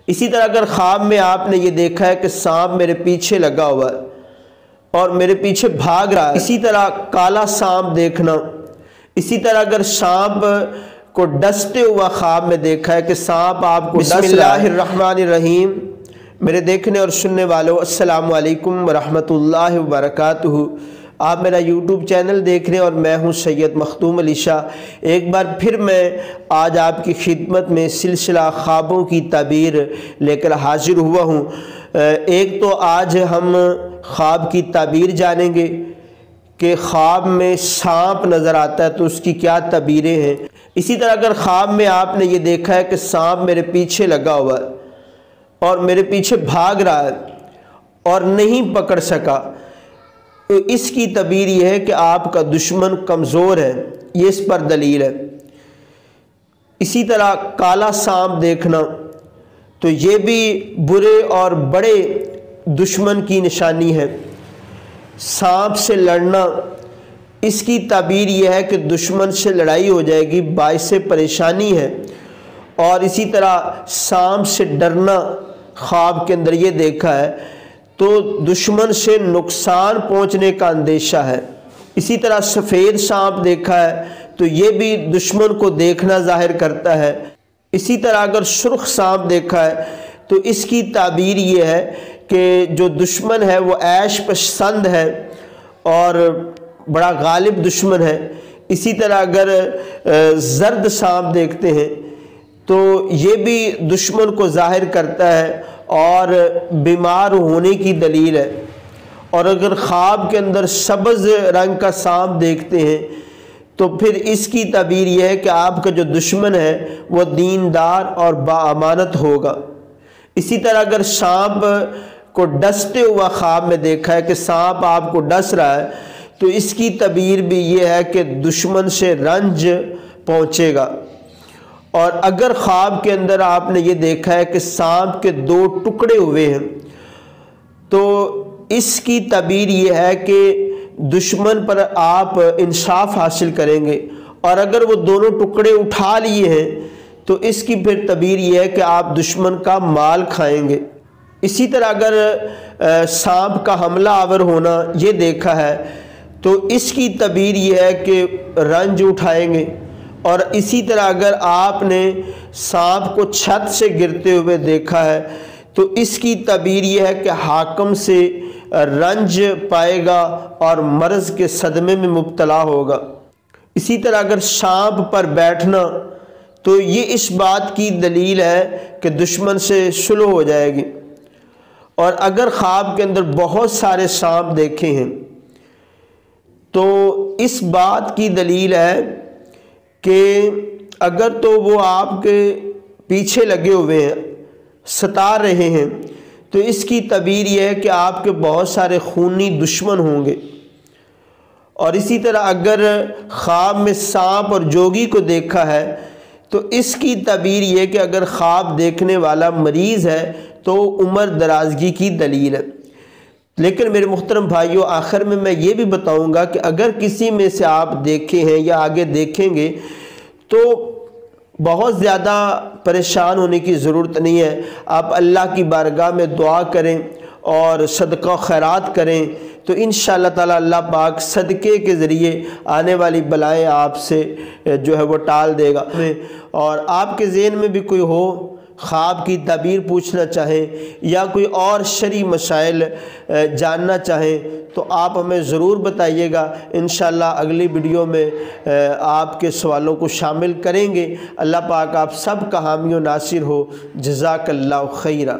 اسی طرح اگر خواب میں آپ نے یہ دیکھا ہے کہ سانپ میرے پیچھے لگا ہوا ہے اور میرے پیچھے بھاگ رہا ہے، اسی طرح کالا سانپ دیکھنا، اسی طرح اگر سانپ کو ڈستے ہوا خواب میں دیکھا ہے کہ سانپ آپ کو ڈس رہا ہے۔ بسم اللہ الرحمن الرحیم۔ میرے دیکھنے اور سننے والوں السلام علیکم ورحمۃ اللہ وبرکاتہ۔ آپ میرا یوٹیوب چینل دیکھ رہے ہیں اور میں ہوں سید مختوم علی شاہ۔ ایک بار پھر میں آج آپ کی خدمت میں سلسلہ خوابوں کی تعبیر لے کر حاضر ہوا ہوں۔ ایک تو آج ہم خواب کی تعبیر جانیں گے کہ خواب میں سانپ نظر آتا ہے تو اس کی کیا تعبیریں ہیں۔ اسی طرح اگر خواب میں آپ نے یہ دیکھا ہے کہ سانپ میرے پیچھے لگا ہوا ہے اور میرے پیچھے بھاگ رہا ہے اور نہیں پکڑ سکا، تو اس کی تعبیر یہ ہے کہ آپ کا دشمن کمزور ہے، یہ اس پر دلیل ہے۔ اسی طرح کالا سانپ دیکھنا تو یہ بھی برے اور بڑے دشمن کی نشانی ہے۔ سانپ سے لڑنا، اس کی تعبیر یہ ہے کہ دشمن سے لڑائی ہو جائے گی، باعث پریشانی ہے۔ اور اسی طرح سانپ سے ڈرنا خواب کے اندر یہ دیکھا ہے تو دشمن سے نقصان پہنچنے کا اندیشہ ہے۔ اسی طرح سفید سانپ دیکھا ہے تو یہ بھی دشمن کو دیکھنا ظاہر کرتا ہے۔ اسی طرح اگر سرخ سانپ دیکھا ہے تو اس کی تعبیر یہ ہے کہ جو دشمن ہے وہ عیش پسند ہے اور بڑا غالب دشمن ہے۔ اسی طرح اگر زرد سانپ دیکھتے ہیں تو یہ بھی دشمن کو ظاہر کرتا ہے اور بیمار ہونے کی دلیل ہے۔ اور اگر خواب کے اندر سبز رنگ کا سانپ دیکھتے ہیں تو پھر اس کی تعبیر یہ ہے کہ آپ کا جو دشمن ہے وہ دیندار اور باامانت ہوگا۔ اسی طرح اگر سانپ کو ڈستے ہوا خواب میں دیکھا ہے کہ سانپ آپ کو ڈس رہا ہے تو اس کی تعبیر بھی یہ ہے کہ دشمن سے رنج پہنچے گا۔ اور اگر خواب کے اندر آپ نے یہ دیکھا ہے کہ سانپ کے 2 ٹکڑے ہوئے ہیں تو اس کی تعبیر یہ ہے کہ دشمن پر آپ انصاف حاصل کریں گے، اور اگر وہ دونوں ٹکڑے اٹھا لیے ہیں تو اس کی پھر تعبیر یہ ہے کہ آپ دشمن کا مال کھائیں گے۔ اسی طرح اگر سانپ کا حملہ آور ہونا یہ دیکھا ہے تو اس کی تعبیر یہ ہے کہ رنج اٹھائیں گے۔ اور اسی طرح اگر آپ نے سانپ کو چھت سے گرتے ہوئے دیکھا ہے تو اس کی تعبیر یہ ہے کہ حاکم سے رنج پائے گا اور مرض کے صدمے میں مبتلا ہوگا۔ اسی طرح اگر سانپ پر بیٹھنا تو یہ اس بات کی دلیل ہے کہ دشمن سے صلح ہو جائے گی۔ اور اگر خواب کے اندر بہت سارے سانپ دیکھے ہیں تو اس بات کی دلیل ہے کہ اگر تو وہ آپ کے پیچھے لگے ہوئے ہیں، ستا رہے ہیں، تو اس کی تعبیر یہ ہے کہ آپ کے بہت سارے خونی دشمن ہوں گے۔ اور اسی طرح اگر خواب میں سانپ اور جوگی کو دیکھا ہے تو اس کی تعبیر یہ ہے کہ اگر خواب دیکھنے والا مریض ہے تو عمر درازگی کی دلیل ہے۔ لیکن میرے محترم بھائیوں، آخر میں یہ بھی بتاؤں گا کہ اگر کسی میں سے آپ دیکھے ہیں یا آگے دیکھیں گے تو بہت زیادہ پریشان ہونے کی ضرورت نہیں ہے۔ آپ اللہ کی بارگاہ میں دعا کریں اور صدقہ خیرات کریں تو انشاءاللہ تعالی اللہ پاک صدقے کے ذریعے آنے والی بلائیں آپ سے جو ہے وہ ٹال دے گا۔ اور آپ کے ذہن میں بھی کوئی ہو، خواب کی تعبیر پوچھنا چاہیں یا کوئی اور شرعی مسائل جاننا چاہیں تو آپ ہمیں ضرور بتائیے گا۔ انشاءاللہ اگلی ویڈیو میں آپ کے سوالوں کو شامل کریں گے۔ اللہ پاک آپ سب کا حامی و ناصر ہو۔ جزاک اللہ خیرہ۔